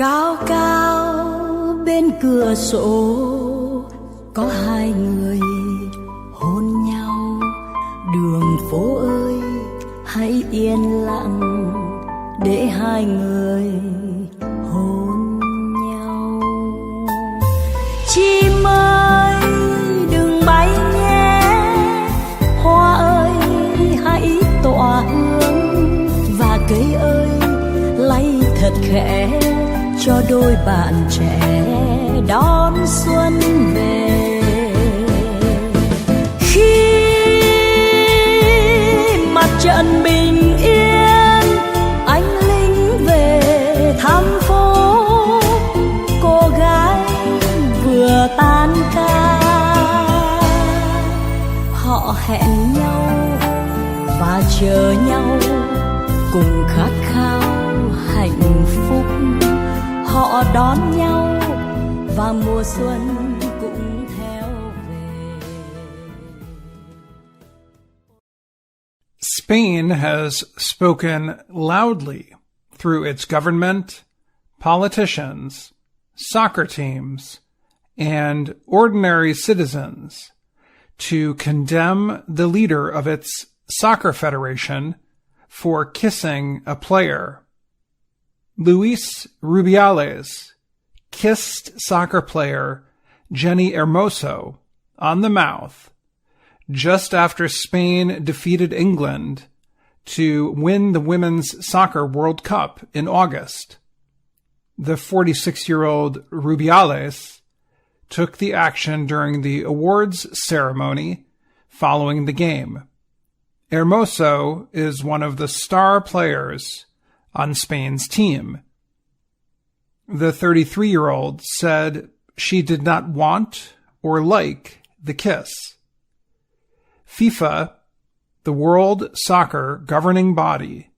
Cao cao bên cửa sổ có hai người hôn nhau. Đường phố ơi hãy yên lặng để hai người hôn nhau. Chim ơi đừng bay nhé, hoa ơi hãy tỏa hương, và cây ơi lay thật khẽ cho đôi bạn trẻ đón xuân về. Khi mặt trận bình yên, anh lính về thăm phố, cô gái vừa tan ca, họ hẹn nhau và chờ nhau cùng khát khao hạnh phúc. Họ đón nhau và mùa xuân cũng theo về. Spain has spoken loudly through its government, politicians, soccer teams, and ordinary citizens to condemn the leader of its soccer federation for kissing a player. Luis Rubiales kissed soccer player Jenny Hermoso on the mouth just after Spain defeated England to win the Women's Soccer World Cup in August. The 46-year-old Rubiales took the action during the awards ceremony following the game. Hermoso is one of the star players on Spain's team. The 33-year-old said she did not want or like the kiss. FIFA, the world soccer governing body,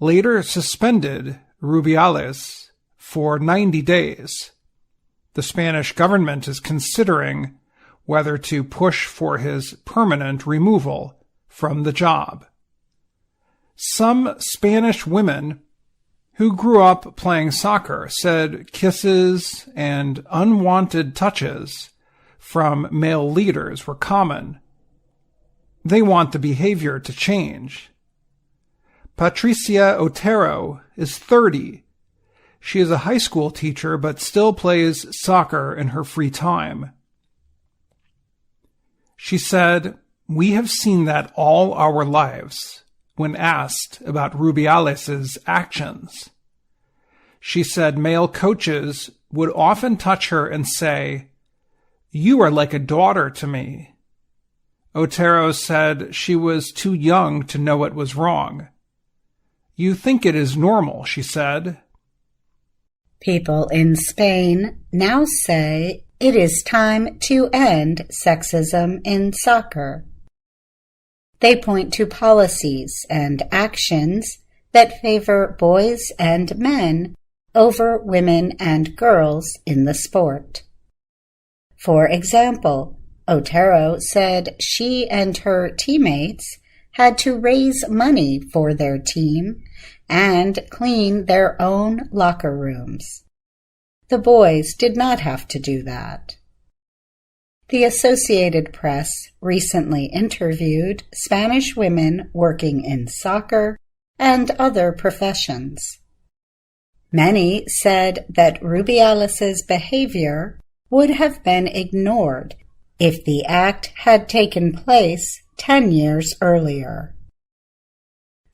later suspended Rubiales for 90 days. The Spanish government is considering whether to push for his permanent removal from the job. Some Spanish women who grew up playing soccer said kisses and unwanted touches from male leaders were common. They want the behavior to change. Patricia Otero is 30. She is a high school teacher but still plays soccer in her free time. She said, "We have seen that all our lives," when asked about Rubiales' actions. She said male coaches would often touch her and say, "You are like a daughter to me." Otero said she was too young to know what was wrong. "You think it is normal," she said. People in Spain now say it is time to end sexism in soccer. They point to policies and actions that favor boys and men over women and girls in the sport. For example, Otero said she and her teammates had to raise money for their team and clean their own locker rooms. The boys did not have to do that. The Associated Press recently interviewed Spanish women working in soccer and other professions. Many said that Rubiales' behavior would have been ignored if the act had taken place 10 years earlier.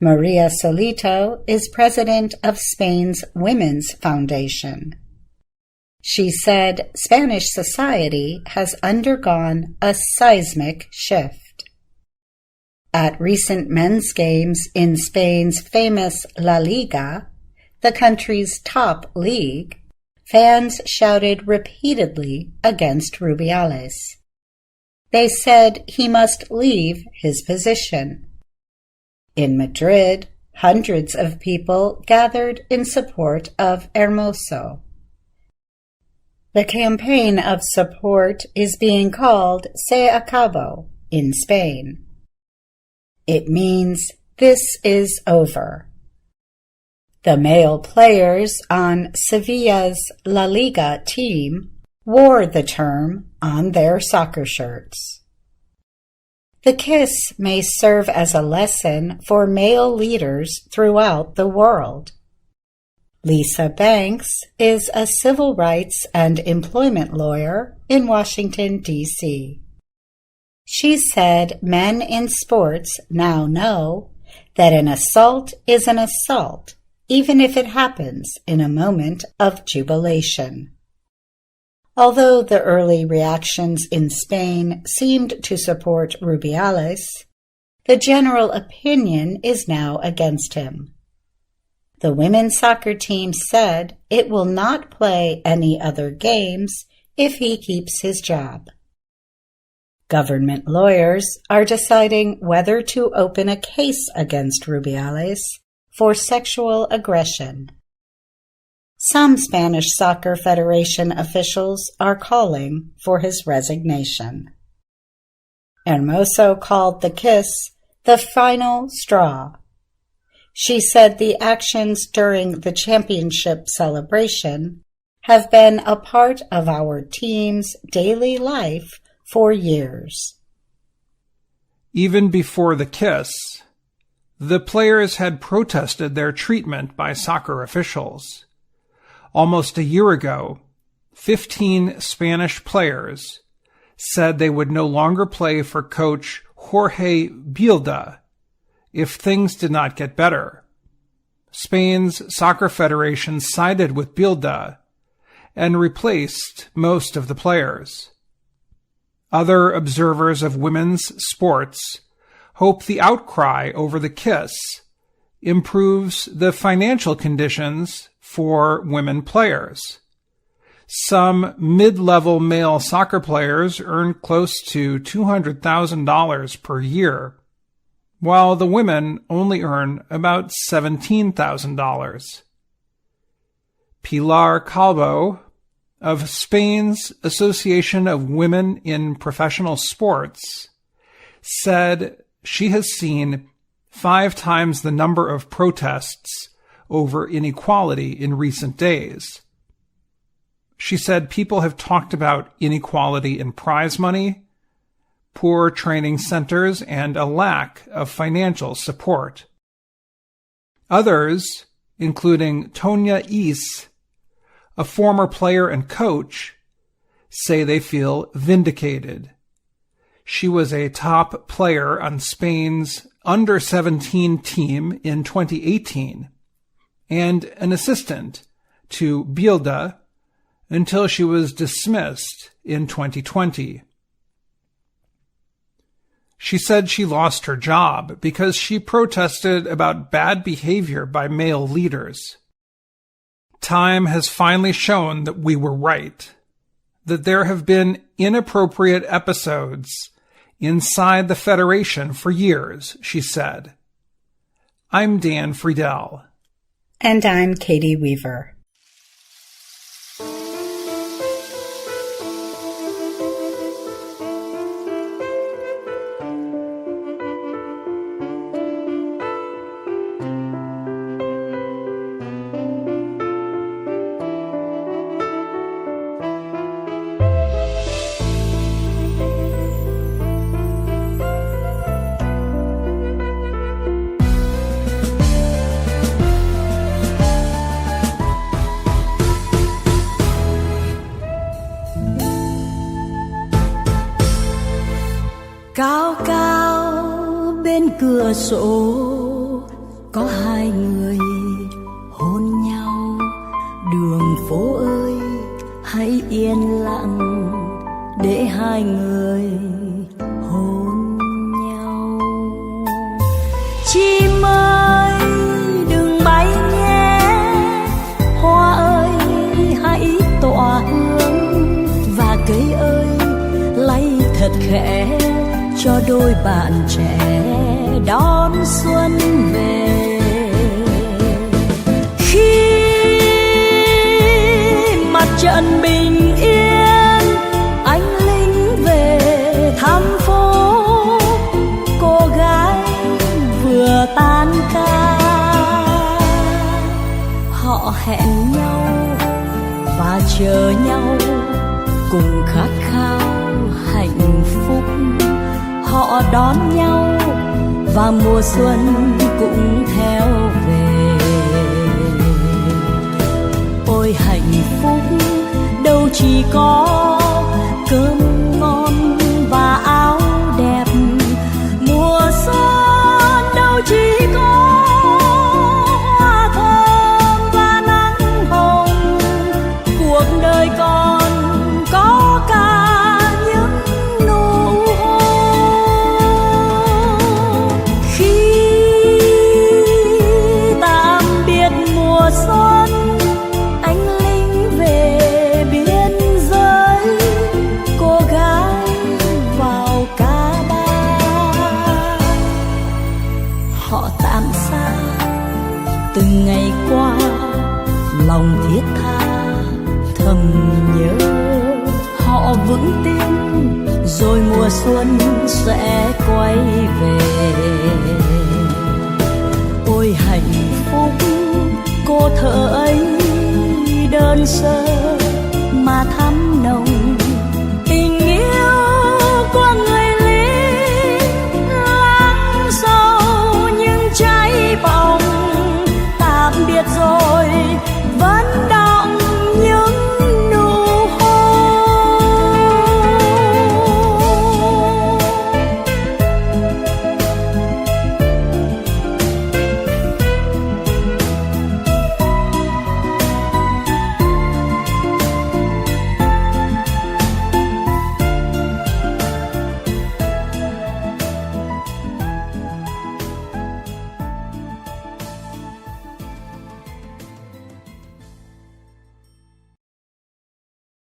Maria Solito is president of Spain's Women's Foundation. She said Spanish society has undergone a seismic shift. At recent men's games in Spain's famous La Liga, the country's top league, fans shouted repeatedly against Rubiales. They said he must leave his position. In Madrid, hundreds of people gathered in support of Hermoso. The campaign of support is being called Se Acabó in Spain. It means this is over. The male players on Sevilla's La Liga team wore the term on their soccer shirts. The kiss may serve as a lesson for male leaders throughout the world. Lisa Banks is a civil rights and employment lawyer in Washington, D.C. She said men in sports now know that an assault is an assault, even if it happens in a moment of jubilation. Although the early reactions in Spain seemed to support Rubiales, the general opinion is now against him. The women's soccer team said it will not play any other games if he keeps his job. Government lawyers are deciding whether to open a case against Rubiales for sexual aggression. Some Spanish Soccer Federation officials are calling for his resignation. Hermoso called the kiss the final straw. She said the actions during the championship celebration have been a part of our team's daily life for years. Even before the kiss, the players had protested their treatment by soccer officials. Almost a year ago, 15 Spanish players said they would no longer play for coach Jorge Bilda if things did not get better. Spain's soccer federation sided with Bilda and replaced most of the players. Other observers of women's sports hope the outcry over the kiss improves the financial conditions for women players. Some mid-level male soccer players earn close to $200,000 per year, while the women only earn about $17,000. Pilar Calvo of Spain's Association of Women in Professional Sports said she has seen 5 times the number of protests over inequality in recent days. She said people have talked about inequality in prize money, poor training centers, and a lack of financial support. Others, including Tonya Is, a former player and coach, say they feel vindicated. She was a top player on Spain's under-17 team in 2018 and an assistant to Bilda until she was dismissed in 2020. She said she lost her job because she protested about bad behavior by male leaders. Time has finally shown that we were right, that there have been inappropriate episodes inside the Federation for years, she said. I'm Dan Friedell. And I'm Caty Weaver. Cao cao bên cửa sổ có hai người hôn nhau. Đường phố ơi hãy yên lặng để hai người hôn nhau. Chim ơi đừng bay nhé, hoa ơi hãy tỏa hương, và cây ơi lay thật khẽ cho đôi bạn trẻ đón xuân về. Khi mặt trận bình yên, anh lính về thăm phố, cô gái vừa tan ca. hẹn nhau và chờ nhau, cùng khát khao hạnh phúc. Họ đón nhau và mùa xuân cũng theo về. Ôi hạnh phúc đâu chỉ có cơm ngon và áo đẹp, mùa xuân đâu chỉ có hoa thơm và nắng hồng. Cuộc đời còn có cả những nụ hôn. Khi tạm biệt mùa xuân, anh lính về biên giới, cô gái vào ca ba. Họ tạm xa từng ngày qua, lòng thiết tha thầm nhớ. Họ vững tin rồi mùa xuân sẽ quay về. Ôi hạnh phúc cô thợ ấy đơn sơ,